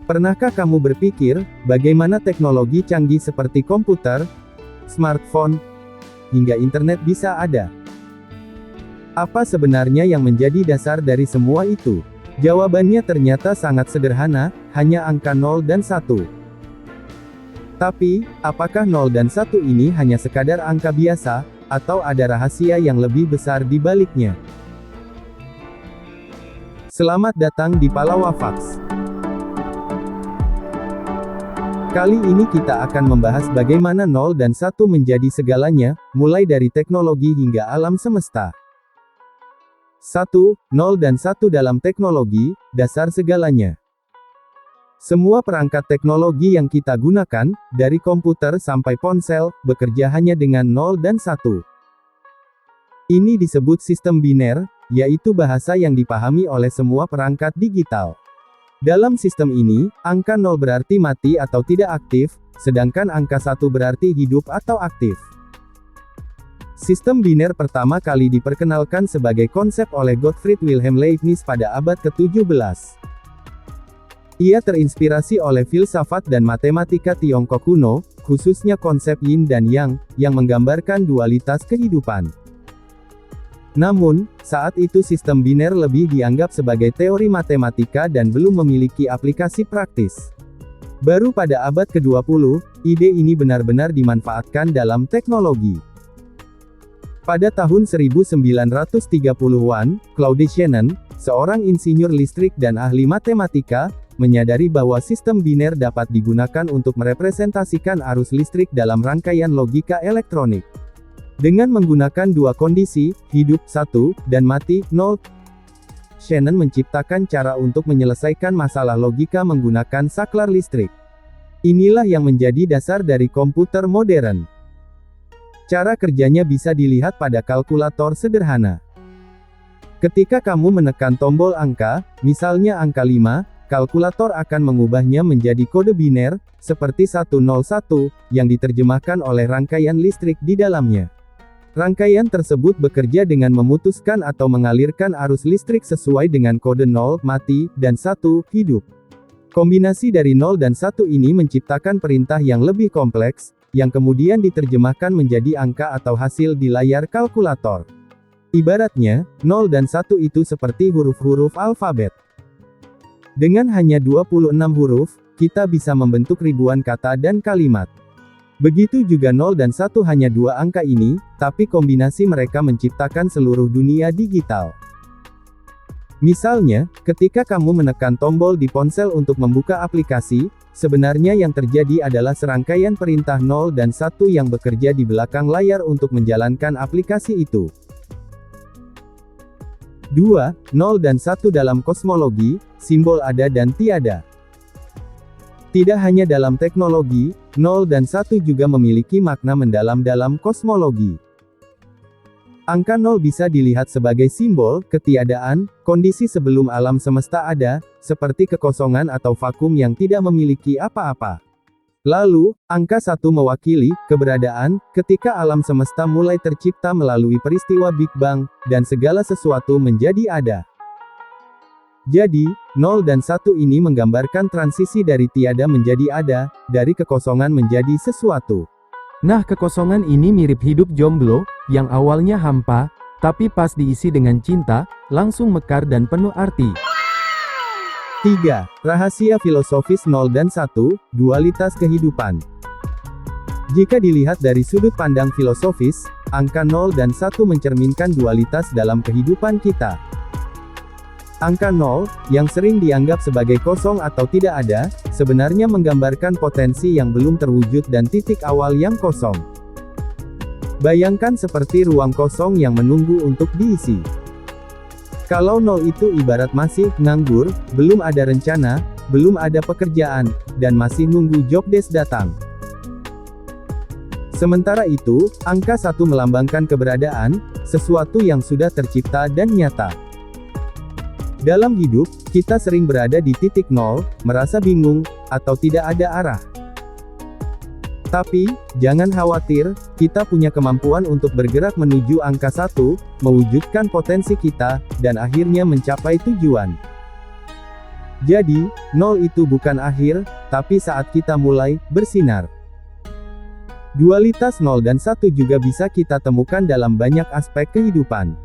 Pernahkah kamu berpikir, bagaimana teknologi canggih seperti komputer, smartphone, hingga internet bisa ada? Apa sebenarnya yang menjadi dasar dari semua itu? Jawabannya ternyata sangat sederhana, hanya angka 0 dan 1. Tapi, apakah 0 dan 1 ini hanya sekadar angka biasa, atau ada rahasia yang lebih besar di baliknya? Selamat datang di Palawa Facts. Kali ini kita akan membahas bagaimana 0 dan 1 menjadi segalanya, mulai dari teknologi hingga alam semesta. 1. 0 dan 1 dalam teknologi, dasar segalanya. Semua perangkat teknologi yang kita gunakan, dari komputer sampai ponsel, bekerja hanya dengan 0 dan 1. Ini disebut sistem biner, yaitu bahasa yang dipahami oleh semua perangkat digital. Dalam sistem ini, angka 0 berarti mati atau tidak aktif, sedangkan angka 1 berarti hidup atau aktif. Sistem biner pertama kali diperkenalkan sebagai konsep oleh Gottfried Wilhelm Leibniz pada abad ke-17. Ia terinspirasi oleh filsafat dan matematika Tiongkok kuno, khususnya konsep yin dan yang menggambarkan dualitas kehidupan. Namun, saat itu sistem biner lebih dianggap sebagai teori matematika dan belum memiliki aplikasi praktis. Baru pada abad ke-20, ide ini benar-benar dimanfaatkan dalam teknologi. Pada tahun 1930-an, Claude Shannon, seorang insinyur listrik dan ahli matematika, menyadari bahwa sistem biner dapat digunakan untuk merepresentasikan arus listrik dalam rangkaian logika elektronik. Dengan menggunakan dua kondisi, hidup 1, dan mati 0, Shannon menciptakan cara untuk menyelesaikan masalah logika menggunakan saklar listrik. Inilah yang menjadi dasar dari komputer modern. Cara kerjanya bisa dilihat pada kalkulator sederhana. Ketika kamu menekan tombol angka, misalnya angka 5, kalkulator akan mengubahnya menjadi kode biner, seperti 101, yang diterjemahkan oleh rangkaian listrik di dalamnya. Rangkaian tersebut bekerja dengan memutuskan atau mengalirkan arus listrik sesuai dengan kode 0, mati, dan 1, hidup. Kombinasi dari 0 dan 1 ini menciptakan perintah yang lebih kompleks, yang kemudian diterjemahkan menjadi angka atau hasil di layar kalkulator. Ibaratnya, 0 dan 1 itu seperti huruf-huruf alfabet. Dengan hanya 26 huruf, kita bisa membentuk ribuan kata dan kalimat. Begitu juga 0 dan 1 hanya dua angka ini, tapi kombinasi mereka menciptakan seluruh dunia digital. Misalnya, ketika kamu menekan tombol di ponsel untuk membuka aplikasi, sebenarnya yang terjadi adalah serangkaian perintah 0 dan 1 yang bekerja di belakang layar untuk menjalankan aplikasi itu. 2. 0 dan 1 dalam kosmologi, simbol ada dan tiada. Tidak hanya dalam teknologi, 0 dan 1 juga memiliki makna mendalam dalam kosmologi. Angka 0 bisa dilihat sebagai simbol ketiadaan, kondisi sebelum alam semesta ada, seperti kekosongan atau vakum yang tidak memiliki apa-apa. Lalu, angka 1 mewakili keberadaan, ketika alam semesta mulai tercipta melalui peristiwa Big Bang, dan segala sesuatu menjadi ada. Jadi, 0 dan 1 ini menggambarkan transisi dari tiada menjadi ada, dari kekosongan menjadi sesuatu. Nah, kekosongan ini mirip hidup jomblo, yang awalnya hampa, tapi pas diisi dengan cinta, langsung mekar dan penuh arti. 3. Rahasia filosofis 0 dan 1, dualitas kehidupan. Jika dilihat dari sudut pandang filosofis, angka 0 dan 1 mencerminkan dualitas dalam kehidupan kita. Angka 0, yang sering dianggap sebagai kosong atau tidak ada, sebenarnya menggambarkan potensi yang belum terwujud dan titik awal yang kosong. Bayangkan seperti ruang kosong yang menunggu untuk diisi. Kalau 0 itu ibarat masih nganggur, belum ada rencana, belum ada pekerjaan, dan masih nunggu jobdesk datang. Sementara itu, angka 1 melambangkan keberadaan, sesuatu yang sudah tercipta dan nyata. Dalam hidup, kita sering berada di titik 0, merasa bingung, atau tidak ada arah. Tapi, jangan khawatir, kita punya kemampuan untuk bergerak menuju angka 1, mewujudkan potensi kita, dan akhirnya mencapai tujuan. Jadi, nol itu bukan akhir, tapi saat kita mulai bersinar. Dualitas nol dan satu juga bisa kita temukan dalam banyak aspek kehidupan.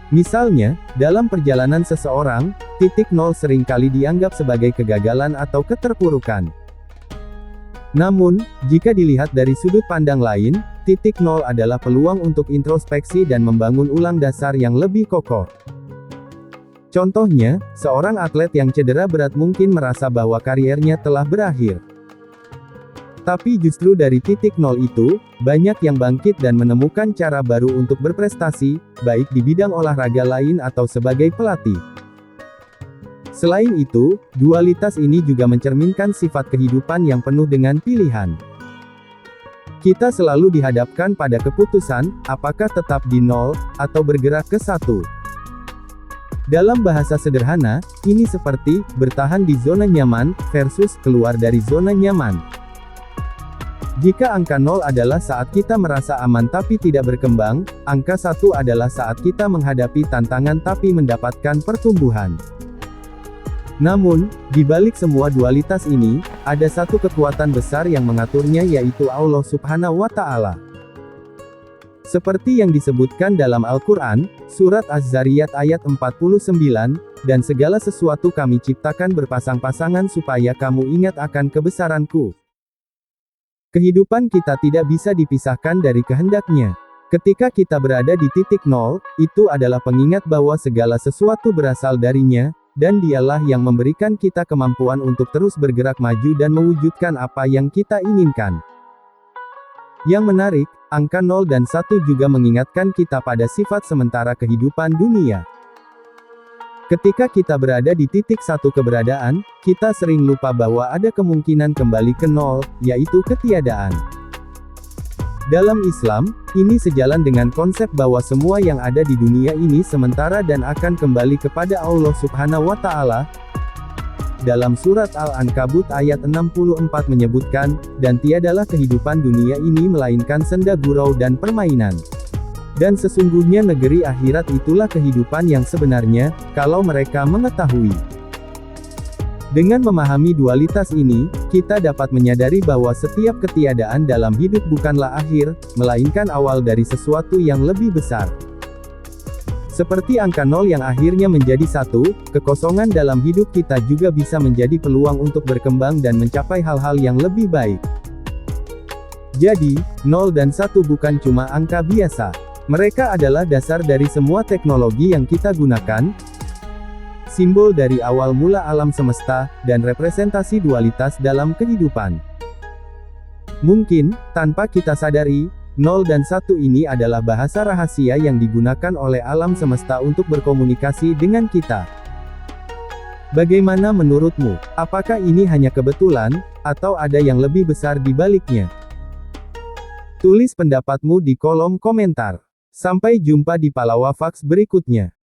Misalnya, dalam perjalanan seseorang, titik nol seringkali dianggap sebagai kegagalan atau keterpurukan. Namun, jika dilihat dari sudut pandang lain, titik nol adalah peluang untuk introspeksi dan membangun ulang dasar yang lebih kokoh. Contohnya, seorang atlet yang cedera berat mungkin merasa bahwa kariernya telah berakhir. Tapi justru dari titik nol itu, banyak yang bangkit dan menemukan cara baru untuk berprestasi, baik di bidang olahraga lain atau sebagai pelatih. Selain itu, dualitas ini juga mencerminkan sifat kehidupan yang penuh dengan pilihan. Kita selalu dihadapkan pada keputusan, apakah tetap di nol, atau bergerak ke satu. Dalam bahasa sederhana, ini seperti bertahan di zona nyaman versus keluar dari zona nyaman. Jika angka 0 adalah saat kita merasa aman tapi tidak berkembang, angka 1 adalah saat kita menghadapi tantangan tapi mendapatkan pertumbuhan. Namun, di balik semua dualitas ini, ada satu kekuatan besar yang mengaturnya, yaitu Allah Subhanahu wa Ta'ala. Seperti yang disebutkan dalam Al-Quran, Surat Az-Zariyat ayat 49, dan segala sesuatu kami ciptakan berpasang-pasangan supaya kamu ingat akan kebesaranku. Kehidupan kita tidak bisa dipisahkan dari kehendaknya. Ketika kita berada di titik nol, itu adalah pengingat bahwa segala sesuatu berasal darinya, dan dialah yang memberikan kita kemampuan untuk terus bergerak maju dan mewujudkan apa yang kita inginkan. Yang menarik, angka 0 dan 1 juga mengingatkan kita pada sifat sementara kehidupan dunia. Ketika kita berada di titik satu keberadaan, kita sering lupa bahwa ada kemungkinan kembali ke nol, yaitu ketiadaan. Dalam Islam, ini sejalan dengan konsep bahwa semua yang ada di dunia ini sementara dan akan kembali kepada Allah Subhanahu wa Ta'ala. Dalam surat Al-Ankabut ayat 64 menyebutkan, dan tiadalah kehidupan dunia ini melainkan senda gurau dan permainan. Dan sesungguhnya negeri akhirat itulah kehidupan yang sebenarnya, kalau mereka mengetahui. Dengan memahami dualitas ini, kita dapat menyadari bahwa setiap ketiadaan dalam hidup bukanlah akhir, melainkan awal dari sesuatu yang lebih besar. Seperti angka 0 yang akhirnya menjadi 1, kekosongan dalam hidup kita juga bisa menjadi peluang untuk berkembang dan mencapai hal-hal yang lebih baik. Jadi, 0 dan 1 bukan cuma angka biasa. Mereka adalah dasar dari semua teknologi yang kita gunakan, simbol dari awal mula alam semesta, dan representasi dualitas dalam kehidupan. Mungkin, tanpa kita sadari, 0 dan 1 ini adalah bahasa rahasia yang digunakan oleh alam semesta untuk berkomunikasi dengan kita. Bagaimana menurutmu? Apakah ini hanya kebetulan, atau ada yang lebih besar di baliknya? Tulis pendapatmu di kolom komentar. Sampai jumpa di Palawafaks berikutnya.